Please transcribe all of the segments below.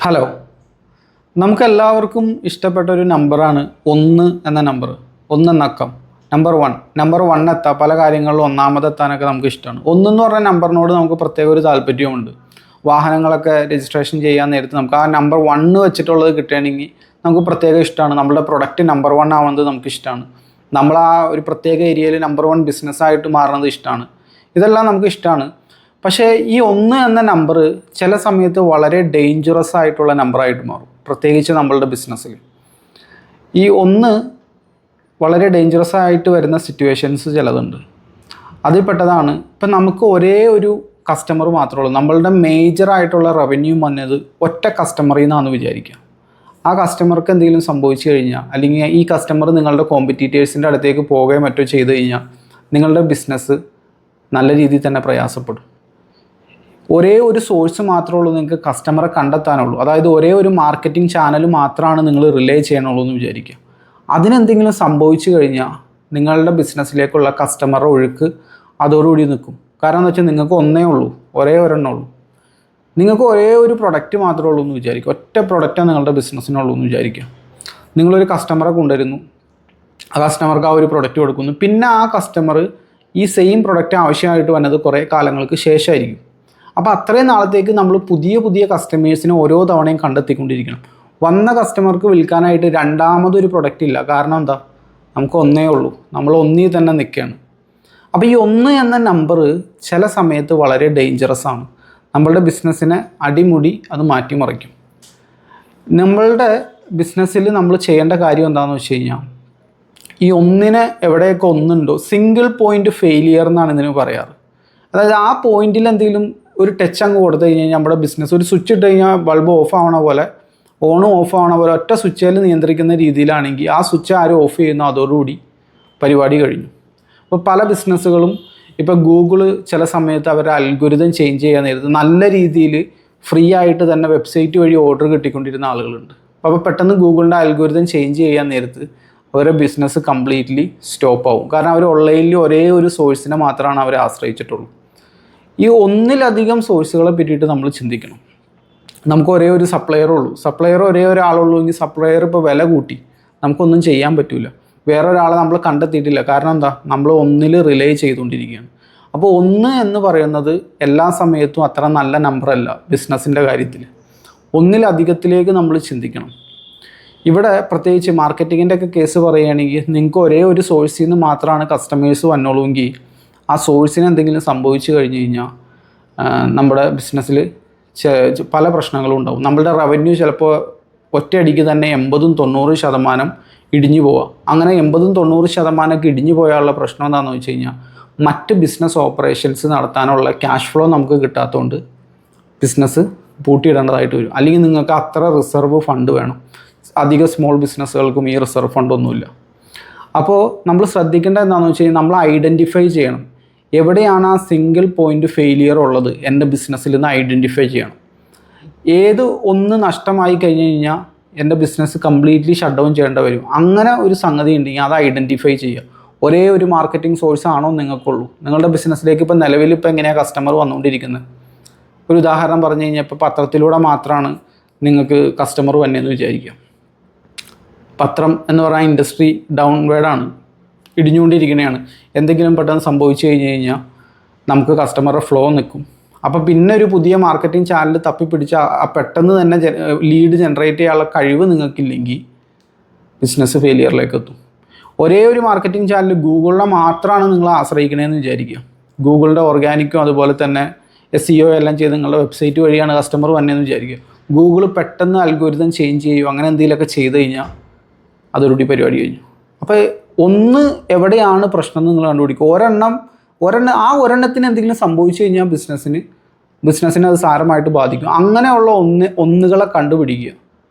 Hello, നമുക്കെല്ലാവർക്കും ഇഷ്ടപ്പെട്ട ഒരു നമ്പറാണ് 1 എന്ന നമ്പർ. 1 എന്ന അക്കം, നമ്പർ 1 എത്താൻ പല കാര്യങ്ങളിലും ഒന്നാമതെത്താനൊക്കെ നമുക്ക് ഇഷ്ടമാണ്. 1 എന്ന് പറഞ്ഞ നമ്പറിനോട് നമുക്ക് പ്രത്യേക ഒരു താല്പര്യമുണ്ട്. വാഹനങ്ങളൊക്കെ രജിസ്ട്രേഷൻ ചെയ്യാൻ നേരത്ത് നമുക്ക് ആ നമ്പർ 1 വെച്ചിട്ടുള്ളത് കിട്ടുകയാണെങ്കിൽ നമുക്ക് പ്രത്യേക ഇഷ്ടമാണ്. നമ്മുടെ പ്രൊഡക്റ്റ് നമ്പർ 1 ആവുന്നത് നമുക്ക് ഇഷ്ടമാണ്. നമ്മൾ ആ ഒരു പ്രത്യേക ഏരിയയിൽ നമ്പർ 1 ബിസിനസ്സായിട്ട് മാറുന്നത് ഇഷ്ടമാണ്. ഇതെല്ലാം നമുക്ക് ഇഷ്ടമാണ്. പക്ഷേ ഈ 1 എന്ന നമ്പർ ചില സമയത്ത് വളരെ ഡേഞ്ചറസ് ആയിട്ടുള്ള നമ്പറായിട്ട് മാറും, പ്രത്യേകിച്ച് നമ്മളുടെ ബിസിനസ്സിൽ. ഈ 1 വളരെ ഡേഞ്ചറസ് ആയിട്ട് വരുന്ന സിറ്റുവേഷൻസ് ചിലതുണ്ട്. അതിൽ പെട്ടതാണ് ഇപ്പം നമുക്ക് ഒരേ ഒരു കസ്റ്റമർ മാത്രമേ ഉള്ളൂ. നമ്മളുടെ മേജറായിട്ടുള്ള റവന്യൂ വന്നത് ഒറ്റ കസ്റ്റമറിൽ നിന്നാണെന്ന് വിചാരിക്കുക. ആ കസ്റ്റമർക്ക് എന്തെങ്കിലും സംഭവിച്ചു കഴിഞ്ഞാൽ, അല്ലെങ്കിൽ ഈ കസ്റ്റമർ നിങ്ങളുടെ കോമ്പറ്റീറ്റേഴ്സിൻ്റെ അടുത്തേക്ക് പോവുകയോ മറ്റോ ചെയ്ത് കഴിഞ്ഞാൽ നിങ്ങളുടെ ബിസിനസ് നല്ല രീതിയിൽ തന്നെ പ്രയാസപ്പെടും. ഒരേ ഒരു സോഴ്സ് മാത്രമേ ഉള്ളൂ നിങ്ങൾക്ക് കസ്റ്റമറെ കണ്ടെത്താനുള്ളൂ. അതായത് ഒരേ ഒരു മാർക്കറ്റിംഗ് ചാനൽ മാത്രമാണ് നിങ്ങൾ റിലേ ചെയ്യണുള്ളൂ എന്ന് വിചാരിക്കുക. അതിനെന്തെങ്കിലും സംഭവിച്ചു കഴിഞ്ഞാൽ നിങ്ങളുടെ ബിസിനസ്സിലേക്കുള്ള കസ്റ്റമറുടെ ഒഴുക്ക് അതോടുകൂടി നിൽക്കും. കാരണം എന്ന് വെച്ചാൽ നിങ്ങൾക്ക് ഒരേ ഒരെണ്ണേ ഉള്ളൂ. നിങ്ങൾക്ക് ഒരേ ഒരു പ്രൊഡക്റ്റ് മാത്രമേ ഉള്ളൂ എന്ന് വിചാരിക്കുക. ഒറ്റ പ്രൊഡക്റ്റാണ് നിങ്ങളുടെ ബിസിനസ്സിനുള്ളൂ എന്ന് വിചാരിക്കുക. നിങ്ങളൊരു കസ്റ്റമറെ കൊണ്ടുവരുന്നു, ആ കസ്റ്റമർക്ക് ആ ഒരു പ്രൊഡക്റ്റ് കൊടുക്കുന്നു. പിന്നെ ആ കസ്റ്റമർ ഈ സെയിം പ്രൊഡക്റ്റ് ആവശ്യമായിട്ട് വന്നത് കുറേ കാലങ്ങൾക്ക് ശേഷമായിരിക്കും. അപ്പോൾ അത്രയും നാളത്തേക്ക് നമ്മൾ പുതിയ കസ്റ്റമേഴ്സിനെ ഓരോ തവണയും കണ്ടെത്തിക്കൊണ്ടിരിക്കണം. വന്ന കസ്റ്റമർക്ക് വിൽക്കാനായിട്ട് രണ്ടാമതൊരു പ്രൊഡക്റ്റ് ഇല്ല. കാരണം എന്താ? നമുക്ക് ഒന്നേ ഉള്ളൂ. നമ്മൾ ഒന്നിൽ തന്നെ നിൽക്കുകയാണ്. അപ്പോൾ ഈ 1 എന്ന നമ്പർ ചില സമയത്ത് വളരെ ഡേഞ്ചറസ് ആണ്. നമ്മളുടെ ബിസിനസ്സിനെ അടിമുടി അത് മാറ്റിമറിക്കും. നമ്മളുടെ ബിസിനസ്സിൽ നമ്മൾ ചെയ്യേണ്ട കാര്യം എന്താണെന്ന് വെച്ച് കഴിഞ്ഞാൽ, ഈ 1-ന് എവിടെയൊക്കെ 1 ഉണ്ടോ, സിംഗിൾ പോയിൻ്റ് ഫെയിലിയർ എന്നാണ് ഇതിന് പറയാറ്. അതായത് ആ പോയിന്റിൽ എന്തെങ്കിലും ഒരു ടച്ച് അങ്ങ് കൊടുത്തു കഴിഞ്ഞാൽ നമ്മുടെ ബിസിനസ്, ഒരു സ്വിച്ച് ഇട്ട് കഴിഞ്ഞാൽ ബൾബ് ഓഫ് ആവണ പോലെ, ഓണും ഓഫ് ആവണ പോലെ ഒറ്റ സ്വിച്ചിൽ നിയന്ത്രിക്കുന്ന രീതിയിലാണെങ്കിൽ ആ സ്വിച്ച് ആരും ഓഫ് ചെയ്യുന്നു, അതോടുകൂടി പരിപാടി കഴിഞ്ഞു. അപ്പോൾ പല ബിസിനസ്സുകളും ഇപ്പോൾ ഗൂഗിള് ചില സമയത്ത് അവരുടെ അൽഗോരിതം ചേഞ്ച് ചെയ്യാൻ നേരത്ത് നല്ല രീതിയിൽ ഫ്രീ ആയിട്ട് തന്നെ വെബ്സൈറ്റ് വഴി ഓർഡർ കിട്ടിക്കൊണ്ടിരുന്ന ആളുകളുണ്ട്. അപ്പോൾ പെട്ടെന്ന് ഗൂഗിളിൻ്റെ അൽഗോരിതം ചേഞ്ച് ചെയ്യാൻ നേരത്ത് അവരുടെ ബിസിനസ് കംപ്ലീറ്റ്ലി സ്റ്റോപ്പ് ആവും. കാരണം അവർ ഓൺലൈനിൽ ഒരേ ഒരു സോഴ്സിനെ മാത്രമാണ് അവർ ആശ്രയിച്ചിട്ടുള്ളൂ. ഈ 1-ലധികം സോഴ്സുകളെ പറ്റിയിട്ട് നമ്മൾ ചിന്തിക്കണം. നമുക്ക് ഒരേ ഒരു സപ്ലയർ ഒരേ ഒരാളുള്ളൂ എങ്കിൽ സപ്ലയർ ഇപ്പോൾ വില കൂട്ടി നമുക്കൊന്നും ചെയ്യാൻ പറ്റില്ല. വേറൊരാളെ നമ്മൾ കണ്ടെത്തിയിട്ടില്ല. കാരണം എന്താ? നമ്മൾ 1-ൽ റിലേ ചെയ്തുകൊണ്ടിരിക്കുകയാണ്. അപ്പോൾ 1 എന്ന് പറയുന്നത് എല്ലാ സമയത്തും അത്ര നല്ല നമ്പറല്ല ബിസിനസ്സിൻ്റെ കാര്യത്തിൽ. 1-ലധികത്തിലേക്ക് നമ്മൾ ചിന്തിക്കണം. ഇവിടെ പ്രത്യേകിച്ച് മാർക്കറ്റിങ്ങിൻ്റെ ഒക്കെ കേസ് പറയുകയാണെങ്കിൽ, നിങ്ങൾക്ക് ഒരേ ഒരു സോഴ്സിൽ നിന്ന് മാത്രമാണ് കസ്റ്റമേഴ്സ് വന്നോളൂവെങ്കിൽ ആ സോഴ്സിന് എന്തെങ്കിലും സംഭവിച്ചു കഴിഞ്ഞ് കഴിഞ്ഞാൽ നമ്മുടെ ബിസിനസ്സിൽ പല പ്രശ്നങ്ങളും ഉണ്ടാവും. നമ്മളുടെ റവന്യൂ ചിലപ്പോൾ ഒറ്റയടിക്ക് തന്നെ 80-90% ഇടിഞ്ഞു പോവാം. അങ്ങനെ 80-90% ഇടിഞ്ഞു പോയാലുള്ള പ്രശ്നം എന്താണെന്ന് വെച്ച് കഴിഞ്ഞാൽ, മറ്റ് ബിസിനസ് ഓപ്പറേഷൻസ് നടത്താനുള്ള ക്യാഷ് ഫ്ലോ നമുക്ക് കിട്ടാത്തതുകൊണ്ട് ബിസിനസ് പൂട്ടിയിടേണ്ടതായിട്ട് വരും. അല്ലെങ്കിൽ നിങ്ങൾക്ക് അത്ര റിസർവ് ഫണ്ട് വേണം. അധിക സ്മോൾ ബിസിനസ്സുകൾക്കും ഈ റിസർവ് ഫണ്ടൊന്നുമില്ല. അപ്പോൾ നമ്മൾ ശ്രദ്ധിക്കേണ്ടത് എന്താണെന്ന് വെച്ച് കഴിഞ്ഞാൽ, നമ്മൾ ഐഡൻറ്റിഫൈ ചെയ്യണം എവിടെയാണ് ആ സിംഗിൾ പോയിൻ്റ് ഫെയിലിയർ ഉള്ളത് എൻ്റെ ബിസിനസ്സിൽ നിന്ന് ഐഡൻറ്റിഫൈ ചെയ്യണം. ഏത് 1 നഷ്ടമായി കഴിഞ്ഞ് കഴിഞ്ഞാൽ എൻ്റെ ബിസിനസ് കംപ്ലീറ്റ്ലി ഷട്ട് ഡൗൺ ചെയ്യേണ്ടി വരും. അങ്ങനെ ഒരു സംഗതി ഉണ്ടെങ്കിൽ അത് ഐഡൻറ്റിഫൈ ചെയ്യുക. ഒരേ ഒരു മാർക്കറ്റിംഗ് സോഴ്സ് ആണോ നിങ്ങൾക്കുള്ളൂ? നിങ്ങളുടെ ബിസിനസ്സിലേക്ക് ഇപ്പോൾ നിലവിൽ ഇപ്പോൾ എങ്ങനെയാണ് കസ്റ്റമർ വന്നുകൊണ്ടിരിക്കുന്നത്? ഒരു ഉദാഹരണം പറഞ്ഞു കഴിഞ്ഞാൽ, ഇപ്പോൾ പത്രത്തിലൂടെ മാത്രമാണ് നിങ്ങൾക്ക് കസ്റ്റമർ വന്നതെന്ന് വിചാരിക്കുക. പത്രം എന്ന് പറയുന്ന ഇൻഡസ്ട്രി ഡൗൺവേർഡാണ്, ഇടിഞ്ഞുകൊണ്ടിരിക്കുന്നതാണ്. എന്തെങ്കിലും പെട്ടെന്ന് സംഭവിച്ചു കഴിഞ്ഞ് കഴിഞ്ഞാൽ നമുക്ക് കസ്റ്റമറുടെ ഫ്ലോ നിൽക്കും. അപ്പോൾ പിന്നെ ഒരു പുതിയ മാർക്കറ്റിംഗ് ചാനൽ തപ്പിപ്പിടിച്ച് പെട്ടെന്ന് തന്നെ ലീഡ് ജനറേറ്റ് ചെയ്യാനുള്ള കഴിവ് നിങ്ങൾക്കില്ലെങ്കിൽ ബിസിനസ് ഫെയിലിയറിലേക്ക് എത്തും. ഒരേ ഒരു മാർക്കറ്റിംഗ് ചാനൽ ഗൂഗിളിനെ മാത്രമാണ് നിങ്ങൾ ആശ്രയിക്കണമെന്ന് വിചാരിക്കുക. ഗൂഗിളിൻ്റെ ഓർഗാനിക്കും അതുപോലെ തന്നെ SEO എല്ലാം ചെയ്ത് നിങ്ങളുടെ വെബ്സൈറ്റ് വഴിയാണ് കസ്റ്റമർ വന്നതെന്ന് വിചാരിക്കുക. ഗൂഗിൾ പെട്ടെന്ന് അൽഗോരിതം ചേഞ്ച് ചെയ്യുമോ, അങ്ങനെ എന്തെങ്കിലുമൊക്കെ ചെയ്ത് കഴിഞ്ഞാൽ അതൊരുടി പരിപാടി കഴിഞ്ഞു. അപ്പോൾ 1 എവിടെയാണ് പ്രശ്നം എന്ന് നിങ്ങൾ കണ്ടുപിടിക്കുക. ഒരെണ്ണത്തിന് എന്തെങ്കിലും സംഭവിച്ചു കഴിഞ്ഞാൽ ബിസിനസ്സിനെ അത് സാരമായിട്ട് ബാധിക്കും. അങ്ങനെയുള്ള 1കളെ കണ്ടുപിടിക്കുക,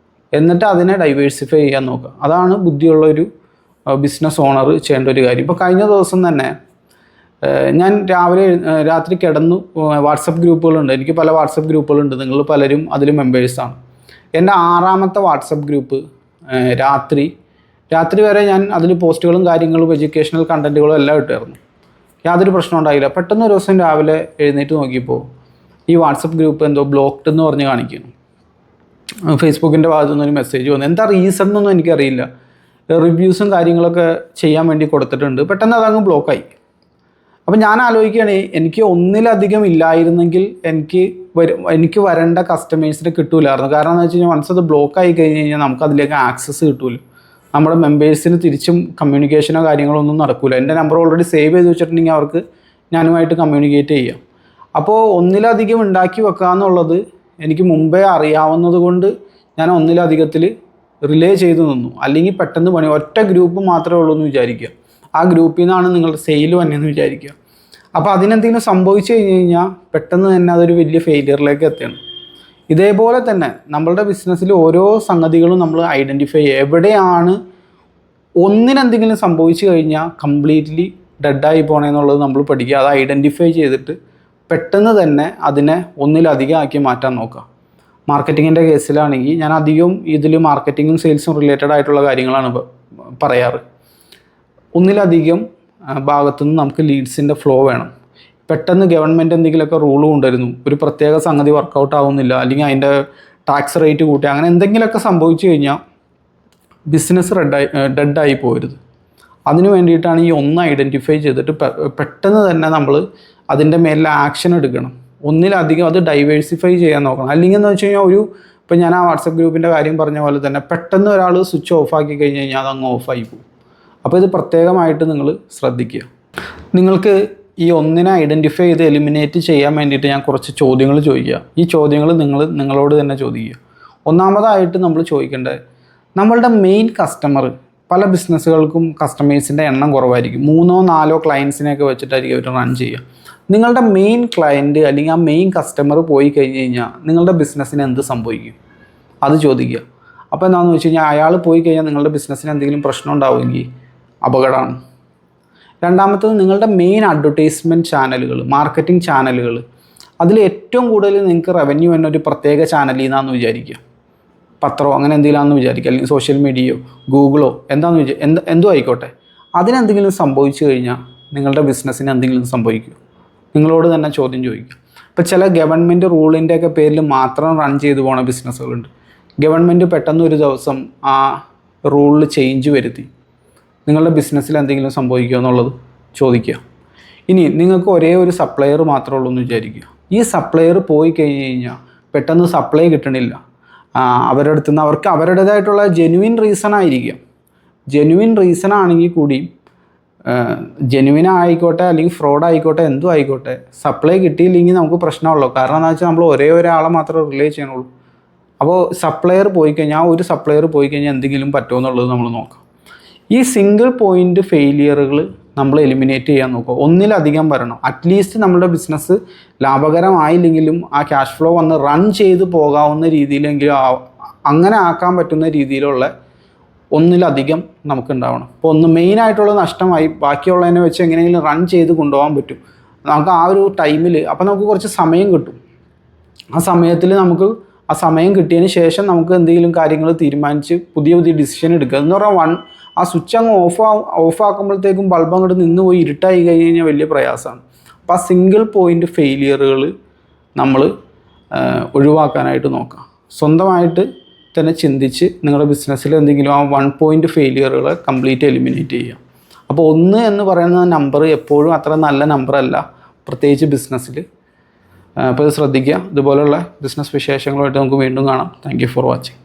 എന്നിട്ട് അതിനെ ഡൈവേഴ്സിഫൈ ചെയ്യാൻ നോക്കുക. അതാണ് ബുദ്ധിയുള്ളൊരു ബിസിനസ് ഓണർ ചെയ്യേണ്ട ഒരു കാര്യം. ഇപ്പോൾ കഴിഞ്ഞ ദിവസം തന്നെ ഞാൻ രാത്രി കിടന്നു. വാട്സപ്പ് ഗ്രൂപ്പുകളുണ്ട്, എനിക്ക് പല വാട്സപ്പ് ഗ്രൂപ്പുകളുണ്ട്. നിങ്ങൾ പലരും അതിൽ മെമ്പേഴ്സാണ്. എൻ്റെ 6ാമത്തെ വാട്സപ്പ് ഗ്രൂപ്പ് രാത്രി വരെ ഞാൻ അതിൽ പോസ്റ്റുകളും കാര്യങ്ങളും എഡ്യൂക്കേഷണൽ കണ്ടൻറ്റുകളും എല്ലാം ഇട്ടായിരുന്നു. യാതൊരു പ്രശ്നം ഉണ്ടായില്ല. പെട്ടെന്ന് ഒരു ദിവസം രാവിലെ എഴുന്നേറ്റ് നോക്കിയപ്പോൾ ഈ വാട്സപ്പ് ഗ്രൂപ്പ് എന്തോ ബ്ലോക്ക്ഡ് എന്ന് പറഞ്ഞ് കാണിക്കുന്നു. ഫേസ്ബുക്കിൻ്റെ ഭാഗത്തു നിന്നൊരു മെസ്സേജ് വന്നു. എന്താ റീസൺ എന്നൊന്നും എനിക്കറിയില്ല. റിവ്യൂസും കാര്യങ്ങളൊക്കെ ചെയ്യാൻ വേണ്ടി കൊടുത്തിട്ടുണ്ട്, പെട്ടെന്ന് അതങ്ങ് ബ്ലോക്കായി. അപ്പം ഞാൻ ആലോചിക്കുകയാണ്, എനിക്ക് ഒന്നിലധികം ഇല്ലായിരുന്നെങ്കിൽ എനിക്ക് വരേണ്ട കസ്റ്റമേഴ്സിനെ കിട്ടൂലായിരുന്നു. കാരണം എന്ന് വെച്ച് കഴിഞ്ഞാൽ വൺസ് അത് ബ്ലോക്കായി കഴിഞ്ഞ് കഴിഞ്ഞാൽ നമുക്ക് അതിലേക്ക് ആക്സസ് കിട്ടൂല. നമ്മുടെ മെമ്പേഴ്സിന് തിരിച്ചും കമ്മ്യൂണിക്കേഷനോ കാര്യങ്ങളോ ഒന്നും നടക്കില്ല. എൻ്റെ നമ്പർ ഓൾറെഡി സേവ് ചെയ്ത് വെച്ചിട്ടുണ്ടെങ്കിൽ അവർക്ക് ഞാനുമായിട്ട് കമ്മ്യൂണിക്കേറ്റ് ചെയ്യാം. അപ്പോൾ ഒന്നിലധികം ഉണ്ടാക്കി വെക്കുക എന്നുള്ളത് എനിക്ക് മുമ്പേ അറിയാവുന്നത് കൊണ്ട് ഞാൻ ഒന്നിലധികത്തിൽ റിലേ ചെയ്ത് നിന്നു. അല്ലെങ്കിൽ പെട്ടെന്ന് പണി, ഒറ്റ ഗ്രൂപ്പ് മാത്രമേ ഉള്ളൂ എന്ന് വിചാരിക്കുക, ആ ഗ്രൂപ്പിൽ നിന്നാണ് നിങ്ങളുടെ സെയിൽ വന്നതെന്ന് വിചാരിക്കുക. അപ്പോൾ അതിനെന്തെങ്കിലും സംഭവിച്ചു കഴിഞ്ഞ് കഴിഞ്ഞാൽ പെട്ടെന്ന് തന്നെ അതൊരു വലിയ ഫെയിലിയറിലേക്ക് എത്തുകയാണ്. ഇതേപോലെ തന്നെ നമ്മളുടെ ബിസിനസ്സിൽ ഓരോ സംഗതികളും നമ്മൾ ഐഡൻറ്റിഫൈ ചെയ്യുക. എവിടെയാണ് ഒന്നിനെന്തെങ്കിലും സംഭവിച്ചു കഴിഞ്ഞാൽ കംപ്ലീറ്റ്ലി ഡെഡായി പോകണമെന്നുള്ളത് നമ്മൾ പഠിക്കുക. അത് ഐഡൻറ്റിഫൈ ചെയ്തിട്ട് പെട്ടെന്ന് തന്നെ അതിനെ ഒന്നിലധികം ആക്കി മാറ്റാൻ നോക്കുക. മാർക്കറ്റിങ്ങിൻ്റെ കേസിലാണെങ്കിൽ ഞാൻ അധികം ഇതിൽ മാർക്കറ്റിങ്ങും സെയിൽസും റിലേറ്റഡ് ആയിട്ടുള്ള കാര്യങ്ങളാണ് പറയാറ്. ഒന്നിലധികം ഭാഗത്തുനിന്ന് നമുക്ക് ലീഡ്സിൻ്റെ ഫ്ലോ വേണം. പെട്ടെന്ന് ഗവൺമെൻറ് എന്തെങ്കിലുമൊക്കെ റൂൾ കൊണ്ടുവരുന്നു, ഒരു പ്രത്യേക സംഗതി വർക്കൗട്ട് ആവുന്നില്ല, അല്ലെങ്കിൽ അതിൻ്റെ ടാക്സ് റേറ്റ് കൂട്ടി, അങ്ങനെ എന്തെങ്കിലുമൊക്കെ സംഭവിച്ചു കഴിഞ്ഞാൽ ബിസിനസ് ഡെഡായി പോകരുത്. അതിന് വേണ്ടിയിട്ടാണ് ഈ ഒന്ന് ഐഡൻറ്റിഫൈ ചെയ്തിട്ട് പെട്ടെന്ന് തന്നെ നമ്മൾ അതിൻ്റെ മേലിൽ ആക്ഷൻ എടുക്കണം. ഒന്നിലധികം അത് ഡൈവേഴ്സിഫൈ ചെയ്യാൻ നോക്കണം. അല്ലെങ്കിൽ എന്ന് വെച്ച് കഴിഞ്ഞാൽ ഇപ്പോൾ ഞാൻ ആ വാട്സപ്പ് ഗ്രൂപ്പിൻ്റെ കാര്യം പറഞ്ഞ പോലെ തന്നെ പെട്ടെന്ന് ഒരാൾ സ്വിച്ച് ഓഫ് ആക്കി കഴിഞ്ഞ് കഴിഞ്ഞാൽ അതങ്ങ് ഓഫായി പോകും. അപ്പോൾ ഇത് പ്രത്യേകമായിട്ട് നിങ്ങൾ ശ്രദ്ധിക്കുക. നിങ്ങൾക്ക് ഈ ഒന്നിനെ ഐഡൻറ്റിഫൈ ചെയ്ത് എലിമിനേറ്റ് ചെയ്യാൻ വേണ്ടിയിട്ട് ഞാൻ കുറച്ച് ചോദ്യങ്ങൾ ചോദിക്കുക. ഈ ചോദ്യങ്ങൾ നിങ്ങളോട് തന്നെ ചോദിക്കുക. ഒന്നാമതായിട്ട് നമ്മൾ ചോദിക്കേണ്ടത്, നമ്മളുടെ മെയിൻ കസ്റ്റമർ, പല ബിസിനസ്സുകൾക്കും കസ്റ്റമേഴ്സിൻ്റെ എണ്ണം കുറവായിരിക്കും, 3-4 ക്ലയൻസിനെയൊക്കെ വെച്ചിട്ടായിരിക്കും അവർ റൺ ചെയ്യുക. നിങ്ങളുടെ മെയിൻ ക്ലയൻറ്റ് അല്ലെങ്കിൽ ആ മെയിൻ കസ്റ്റമർ പോയി കഴിഞ്ഞ് കഴിഞ്ഞാൽ നിങ്ങളുടെ ബിസിനസ്സിന് എന്ത് സംഭവിക്കും, അത് ചോദിക്കുക. അപ്പോൾ എന്താണെന്ന് വെച്ച് കഴിഞ്ഞാൽ അയാൾ പോയി കഴിഞ്ഞാൽ നിങ്ങളുടെ ബിസിനസ്സിന് എന്തെങ്കിലും പ്രശ്നം ഉണ്ടാവുമെങ്കിൽ അപകടമാണ്. രണ്ടാമത്തത്, നിങ്ങളുടെ മെയിൻ അഡ്വർടൈസ്മെൻറ്റ് ചാനലുകൾ, മാർക്കറ്റിംഗ് ചാനലുകൾ, അതിൽ ഏറ്റവും കൂടുതൽ നിങ്ങൾക്ക് റവന്യൂ എന്നൊരു പ്രത്യേക ചാനലിൽ നിന്നാണെന്ന് വിചാരിക്കുക, പത്രമോ അങ്ങനെ എന്തെങ്കിലുമാണെന്ന് വിചാരിക്കുക, അല്ലെങ്കിൽ സോഷ്യൽ മീഡിയയോ ഗൂഗിളോ എന്തോ ആയിക്കോട്ടെ. അതിനെന്തെങ്കിലും സംഭവിച്ചു കഴിഞ്ഞാൽ നിങ്ങളുടെ ബിസിനസ്സിന് എന്തെങ്കിലും സംഭവിക്കും, നിങ്ങളോട് തന്നെ ചോദ്യം ചോദിക്കുക. ഇപ്പോൾ ചില ഗവൺമെൻറ് റൂളിൻ്റെയൊക്കെ പേരിൽ മാത്രം റൺ ചെയ്തു പോണ ബിസിനസ്സുകളുണ്ട്. ഗവൺമെൻറ് പെട്ടെന്ന് ഒരു ദിവസം ആ റൂളിൽ ചേഞ്ച് വരുത്തി, നിങ്ങളുടെ ബിസിനസ്സിൽ എന്തെങ്കിലും സംഭവിക്കുമോ എന്നുള്ളത് ചോദിക്കുക. ഇനി നിങ്ങൾക്ക് ഒരേ ഒരു സപ്ലയർ മാത്രമേ ഉള്ളൂ എന്ന് വിചാരിക്കുക. ഈ സപ്ലയർ പോയി കഴിഞ്ഞ് കഴിഞ്ഞാൽ പെട്ടെന്ന് സപ്ലൈ കിട്ടണില്ല, അവരുടെ അടുത്ത് നിന്ന് അവർക്ക് അവരുടേതായിട്ടുള്ള ജെനുവിൻ റീസൺ ആയിരിക്കാം. ജെനുവിൻ റീസൺ ആണെങ്കിൽ കൂടി, ജെനുവിൻ ആയിക്കോട്ടെ അല്ലെങ്കിൽ ഫ്രോഡ് ആയിക്കോട്ടെ എന്തോ ആയിക്കോട്ടെ, സപ്ലൈ കിട്ടിയില്ലെങ്കിൽ നമുക്ക് പ്രശ്നമുള്ളൂ. കാരണം എന്താ വെച്ചാൽ നമ്മൾ ഒരേ ഒരാളെ മാത്രമേ റിലേ ചെയ്യണുള്ളൂ. അപ്പോൾ സപ്ലയർ പോയി കഴിഞ്ഞാൽ, ഒരു സപ്ലയർ പോയി കഴിഞ്ഞാൽ എന്തെങ്കിലും പറ്റുമോ എന്നുള്ളത് നമ്മൾ നോക്കാം. ഈ സിംഗിൾ പോയിൻ്റ് ഫെയിലിയറുകൾ നമ്മൾ എലിമിനേറ്റ് ചെയ്യാൻ നോക്കുക. ഒന്നിലധികം വരണം. അറ്റ്ലീസ്റ്റ് നമ്മുടെ ബിസിനസ് ലാഭകരമായില്ലെങ്കിലും ആ ക്യാഷ് ഫ്ലോ വന്ന് റൺ ചെയ്ത് പോകാവുന്ന രീതിയിലെങ്കിലും അങ്ങനെ ആക്കാൻ പറ്റുന്ന രീതിയിലുള്ള ഒന്നിലധികം നമുക്കുണ്ടാവണം. ഇപ്പോൾ മെയിനായിട്ടുള്ള നഷ്ടമായി, ബാക്കിയുള്ളതിനെ വെച്ച് എങ്ങനെയെങ്കിലും റൺ ചെയ്ത് കൊണ്ടുപോകാൻ പറ്റും നമുക്ക് ആ ഒരു ടൈമിൽ. അപ്പോൾ നമുക്ക് കുറച്ച് സമയം കിട്ടും. ആ സമയത്തിൽ നമുക്ക് ആ സമയം കിട്ടിയതിന് ശേഷം നമുക്ക് എന്തെങ്കിലും കാര്യങ്ങൾ തീരുമാനിച്ച് പുതിയ ഡിസിഷൻ എടുക്കുക. എന്ന് പറഞ്ഞാൽ ആ സ്വിച്ച് അങ്ങ് ഓഫാക്കുമ്പോഴത്തേക്കും ബൾബ് അങ്ങോട്ട് നിന്ന് പോയി ഇരുട്ടായി കഴിഞ്ഞ് കഴിഞ്ഞാൽ വലിയ പ്രയാസമാണ്. അപ്പോൾ ആ സിംഗിൾ പോയിൻ്റ് ഫെയിലിയറുകൾ നമ്മൾ ഒഴിവാക്കാനായിട്ട് നോക്കാം. സ്വന്തമായിട്ട് തന്നെ ചിന്തിച്ച് നിങ്ങളുടെ ബിസിനസ്സിൽ എന്തെങ്കിലും ആ 1 പോയിൻ്റ് ഫെയിലിയറുകളെ കംപ്ലീറ്റ് എലിമിനേറ്റ് ചെയ്യുക. അപ്പോൾ 1 എന്ന് പറയുന്ന നമ്പർ എപ്പോഴും അത്ര നല്ല നമ്പറല്ല, പ്രത്യേകിച്ച് ബിസിനസ്സിൽ. അപ്പോൾ ഇത് ശ്രദ്ധിക്കുക. ഇതുപോലുള്ള ബിസിനസ് വിശേഷങ്ങളുമായിട്ട് നമുക്ക് വീണ്ടും കാണാം. Thank you for watching.